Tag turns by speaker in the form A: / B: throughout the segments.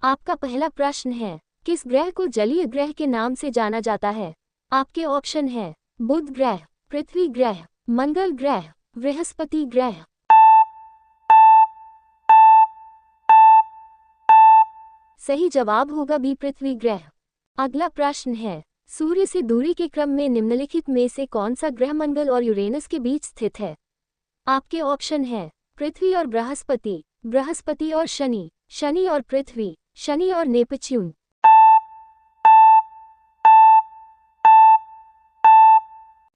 A: आपका पहला प्रश्न है, किस ग्रह को जलीय ग्रह के नाम से जाना जाता है? आपके ऑप्शन है बुध ग्रह, पृथ्वी ग्रह, मंगल ग्रह, बृहस्पति ग्रह। सही जवाब होगा बी, पृथ्वी ग्रह। अगला प्रश्न है, सूर्य से दूरी के क्रम में निम्नलिखित में से कौन सा ग्रह मंगल और यूरेनस के बीच स्थित है? आपके ऑप्शन है पृथ्वी और बृहस्पति, बृहस्पति और शनि, शनि और पृथ्वी, शनि और नेपच्यून।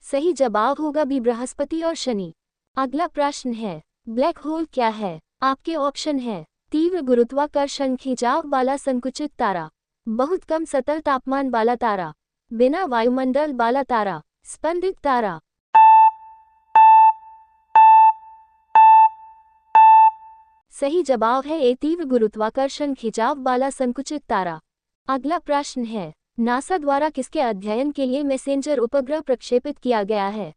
A: सही जवाब होगा बी, बृहस्पति और शनि। अगला प्रश्न है, ब्लैक होल क्या है? आपके ऑप्शन है तीव्र गुरुत्वाकर्षण खिंचाव वाला संकुचित तारा, बहुत कम सतह तापमान वाला तारा, बिना वायुमंडल वाला तारा, स्पंदित तारा। सही जवाब है ए, तीव्र गुरुत्वाकर्षण खिंचाव वाला संकुचित तारा। अगला प्रश्न है, नासा द्वारा किसके अध्ययन के लिए मैसेंजर उपग्रह प्रक्षेपित किया गया है?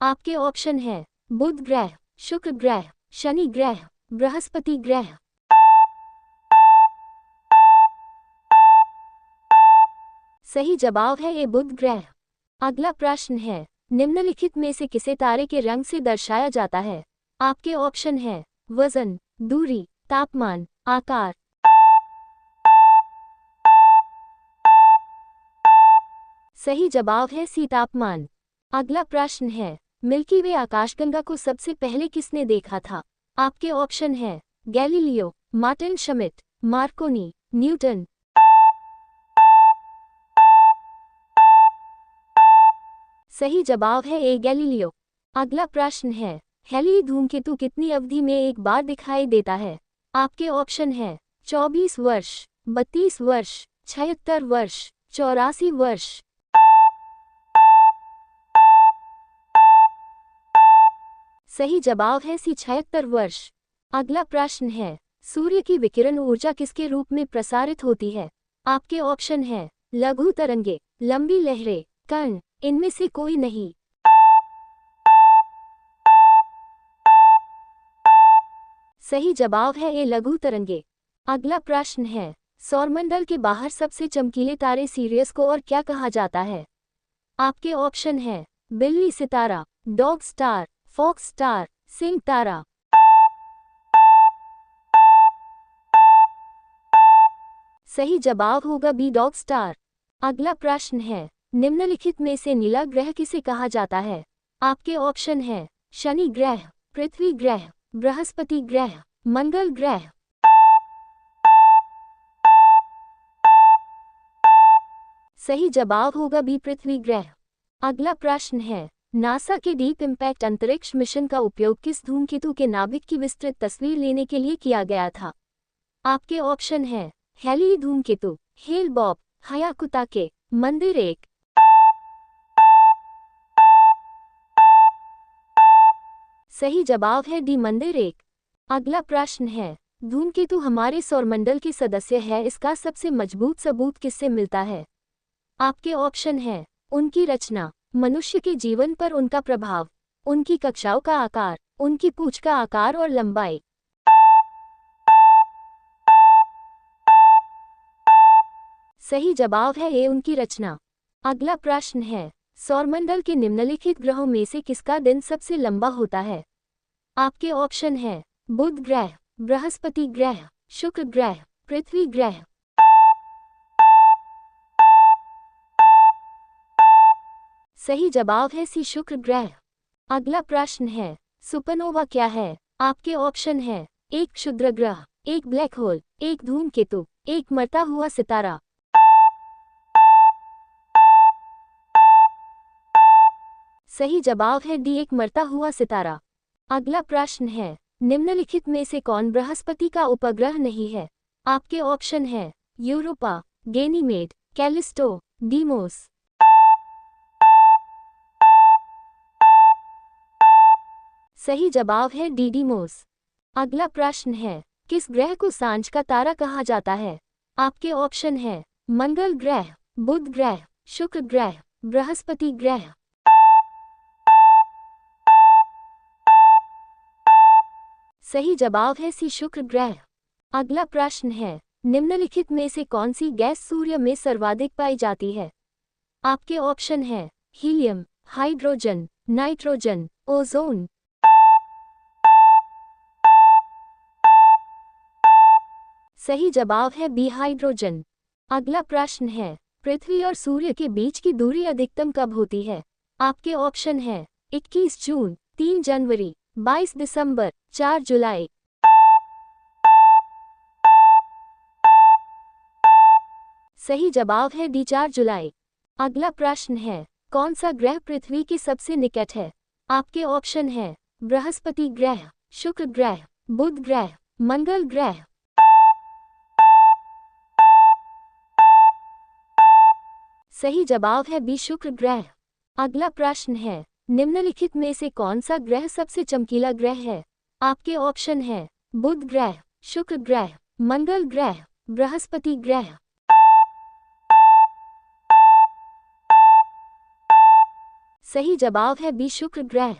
A: आपके ऑप्शन है बुध ग्रह, शुक्र ग्रह, शनि ग्रह, बृहस्पति ग्रह। सही जवाब है ए, बुध ग्रह। अगला प्रश्न है, निम्नलिखित में से किसे तारे के रंग से दर्शाया जाता है? आपके ऑप्शन है वजन, दूरी, तापमान, आकार। सही जवाब है सी, तापमान। अगला प्रश्न है, मिल्की वे आकाशगंगा को सबसे पहले किसने देखा था? आपके ऑप्शन है Galileo, Martin Schmidt, Markovnikov, Newton. सही जवाब है ए, गैलीलियो। अगला प्रश्न है, हेली धूमकेतु कितनी अवधि में एक बार दिखाई देता है? आपके ऑप्शन है 24 वर्ष, 32 वर्ष, 76 वर्ष, 84 वर्ष। सही जवाब है सी, 76 वर्ष। अगला प्रश्न है, सूर्य की विकिरण ऊर्जा किसके रूप में प्रसारित होती है? आपके ऑप्शन है लघु तरंगे, लंबी लहरें, कण, इनमें से कोई नहीं। सही जवाब है ए, लघु तरंगे। अगला प्रश्न है, सौरमंडल के बाहर सबसे चमकीले तारे सीरियस को और क्या कहा जाता है? आपके ऑप्शन है बिल्ली सितारा, डॉग स्टार, फॉक्स स्टार, सिंह तारा। सही जवाब होगा बी, डॉग स्टार। अगला प्रश्न है, निम्नलिखित में से नीला ग्रह किसे कहा जाता है? आपके ऑप्शन है शनि ग्रह, पृथ्वी ग्रह, बृहस्पति ग्रह, मंगल ग्रह। सही जवाब होगा बी, पृथ्वी ग्रह। अगला प्रश्न है, नासा के डीप इम्पैक्ट अंतरिक्ष मिशन का उपयोग किस धूमकेतु के नाभिक की विस्तृत तस्वीर लेने के लिए किया गया था? आपके ऑप्शन है हेली धूमकेतु, हेल बॉब, हयाकुताके, मंदिर 1। सही जवाब है डी, मंदिर 1। अगला प्रश्न है, धूमकेतु हमारे सौरमंडल के सदस्य है, इसका सबसे मजबूत सबूत किससे मिलता है? आपके ऑप्शन है उनकी रचना, मनुष्य के जीवन पर उनका प्रभाव, उनकी कक्षाओं का आकार, उनकी पूंछ का आकार और लंबाई। सही जवाब है ए, उनकी रचना। अगला प्रश्न है, सौरमंडल के निम्नलिखित ग्रहों में से किसका दिन सबसे लंबा होता है? आपके ऑप्शन है बुध ग्रह, बृहस्पति ग्रह, शुक्र ग्रह, पृथ्वी ग्रह। सही जवाब है सी, शुक्र ग्रह। अगला प्रश्न है, सुपरनोवा क्या है? आपके ऑप्शन है एक क्षुद्र ग्रह, एक ब्लैक होल, एक धूमकेतु, एक मरता हुआ सितारा। सही जवाब है डी, एक मरता हुआ सितारा। अगला प्रश्न है, निम्नलिखित में से कौन बृहस्पति का उपग्रह नहीं है? आपके ऑप्शन है यूरोपा, गैनीमेड, कैलिस्टो, डीमोस। सही जवाब है डी, डीमोस। अगला प्रश्न है, किस ग्रह को सांझ का तारा कहा जाता है? आपके ऑप्शन है मंगल ग्रह, बुध ग्रह, शुक्र ग्रह, बृहस्पति ग्रह। सही जवाब है सी, शुक्र ग्रह। अगला प्रश्न है, निम्नलिखित में से कौन सी गैस सूर्य में सर्वाधिक पाई जाती है? आपके ऑप्शन है हीलियम, हाइड्रोजन, नाइट्रोजन, ओजोन। सही जवाब है बी, हाइड्रोजन। अगला प्रश्न है, पृथ्वी और सूर्य के बीच की दूरी अधिकतम कब होती है? आपके ऑप्शन है 21 जून, 3 जनवरी, 22 दिसंबर, 4 जुलाई। सही जवाब है डी, 4 जुलाई। अगला प्रश्न है, कौन सा ग्रह पृथ्वी के सबसे निकट है? आपके ऑप्शन है बृहस्पति ग्रह, शुक्र ग्रह, बुध ग्रह, मंगल ग्रह। सही जवाब है बी, शुक्र ग्रह। अगला प्रश्न है, निम्नलिखित में से कौन सा ग्रह सबसे चमकीला ग्रह है? आपके ऑप्शन है बुध ग्रह, शुक्र ग्रह, मंगल ग्रह, बृहस्पति ग्रह। सही जवाब है बी, शुक्र ग्रह।